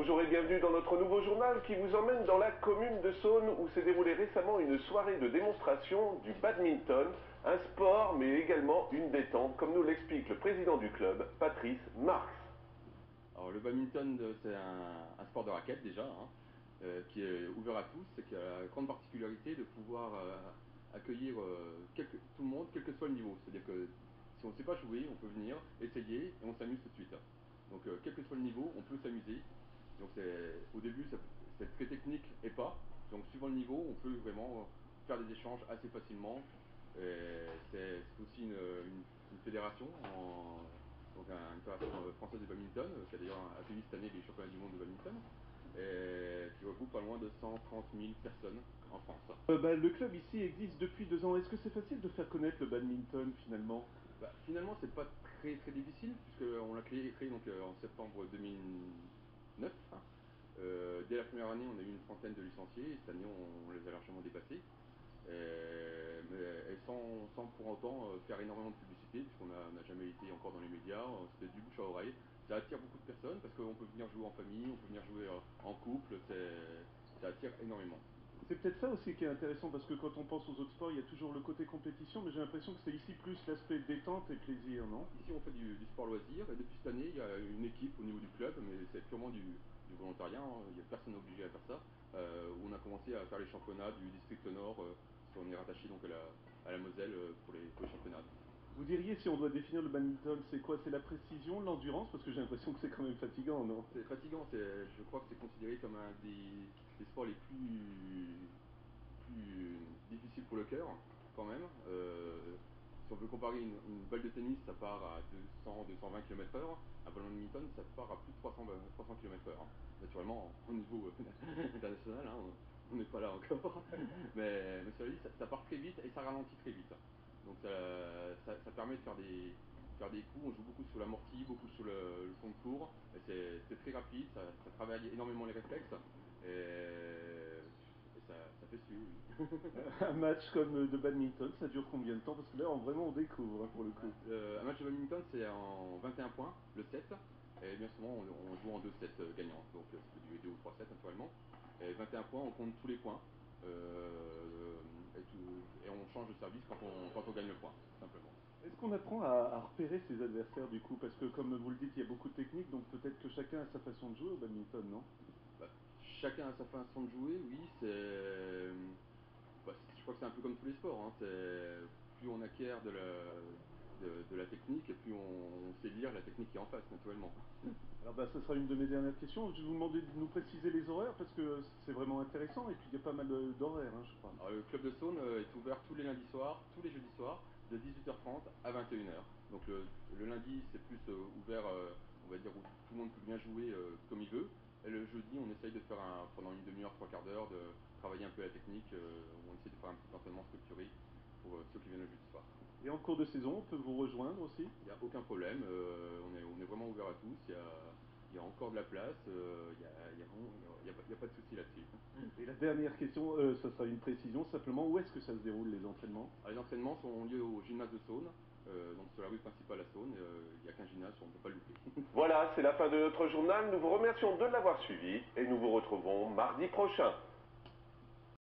Bonjour et bienvenue dans notre nouveau journal qui vous emmène dans la commune de Saône où s'est déroulée récemment une soirée de démonstration du badminton, un sport mais également une détente, comme nous l'explique le président du club, Patrice Marx. Alors le badminton, c'est un sport de raquette déjà, qui est ouvert à tous et qui a la grande particularité de pouvoir accueillir tout le monde, quel que soit le niveau. C'est-à-dire que si on ne sait pas jouer, on peut venir, essayer et on s'amuse tout de suite. Donc quel que soit le niveau, on peut s'amuser. Donc au début, c'est très technique et pas. Donc suivant le niveau, on peut vraiment faire des échanges assez facilement. C'est aussi une fédération, donc une fédération française de badminton, qui a d'ailleurs accueilli cette année les championnats du monde de badminton, et qui regroupe pas loin de 130 000 personnes en France. Le club ici existe depuis 2 ans. Est-ce que c'est facile de faire connaître le badminton finalement? Finalement, c'est pas très très difficile, puisqu'on l'a créé donc, en septembre 2009. Dès la première année, on a eu une trentaine de licenciés, et cette année, on les a largement dépassés. Mais sans pour autant faire énormément de publicité, puisqu'on n'a jamais été encore dans les médias, c'était du bouche à oreille. Ça attire beaucoup de personnes, parce qu'on peut venir jouer en famille, on peut venir jouer en couple, ça attire énormément. C'est peut-être ça aussi qui est intéressant, parce que quand on pense aux autres sports, il y a toujours le côté compétition, mais j'ai l'impression que c'est ici plus l'aspect détente et plaisir, non? Ici, on fait du sport loisir, et depuis cette année, il y a une équipe au niveau du club, mais c'est purement du volontariat, il n'y a personne obligé à faire ça, où on a commencé à faire les championnats du district nord, parce qu'on est rattaché donc à la Moselle pour les championnats. Vous diriez, si on doit définir le badminton, c'est quoi? C'est la précision, l'endurance? Parce que j'ai l'impression que c'est quand même fatigant, non? C'est fatigant, je crois que c'est considéré comme un des sports les plus difficiles pour le cœur, quand même. Si on veut comparer une balle de tennis, ça part à 200-220 km/h. Un ballon de badminton, ça part à plus de 300 km/h. Naturellement, au niveau international, on n'est pas là encore. Mais cela dit, ça part très vite et ça ralentit très vite. Donc ça permet de faire des coups. On joue beaucoup sur l'amorti, beaucoup sur le fond de cours. C'est très rapide, ça travaille énormément les réflexes. Et ça fait suer, oui. Un match comme de badminton, ça dure combien de temps? Parce que là, vraiment, on découvre, pour le coup. Un match de badminton, c'est en 21 points, le 7. Et bien souvent, on joue en 2 sets gagnants. Donc ça peut durer 2 ou 3 sets, naturellement. Et 21 points, on compte tous les points. Et on change de service quand on gagne le point, simplement. Est-ce qu'on apprend à repérer ses adversaires du coup? Parce que comme vous le dites, il y a beaucoup de techniques, donc peut-être que chacun a sa façon de jouer au badminton, non? Chacun a sa façon de jouer, oui. Je crois que c'est un peu comme tous les sports. Plus on acquiert de la technique, et plus on sait lire la technique qui est en face, naturellement. Alors ce sera une de mes dernières questions. Je vais vous demander de nous préciser les horaires, parce que c'est vraiment intéressant, et puis il y a pas mal d'horaires, je crois. Alors, le club de Saône est ouvert tous les lundis soirs, tous les jeudis soirs, de 18h30 à 21h. Donc le lundi, c'est plus ouvert, on va dire, où tout le monde peut bien jouer comme il veut. Et le jeudi, on essaye de faire pendant une demi-heure, 3/4 d'heure, de travailler un peu la technique, où on essaie de faire un petit entraînement structuré pour ceux qui viennent le jeudi soir. Et en cours de saison, on peut vous rejoindre aussi? Il n'y a aucun problème, on est vraiment ouvert à tous. Il y a encore de la place, il n'y a pas de souci là-dessus. Et la dernière question, ça sera une précision simplement, où est-ce que ça se déroule les entraînements? Les entraînements ont lieu au gymnase de Saône, donc sur la rue principale à Saône. Il n'y a qu'un gymnase, on ne peut pas le louper. Voilà, c'est la fin de notre journal. Nous vous remercions de l'avoir suivi et nous vous retrouvons mardi prochain.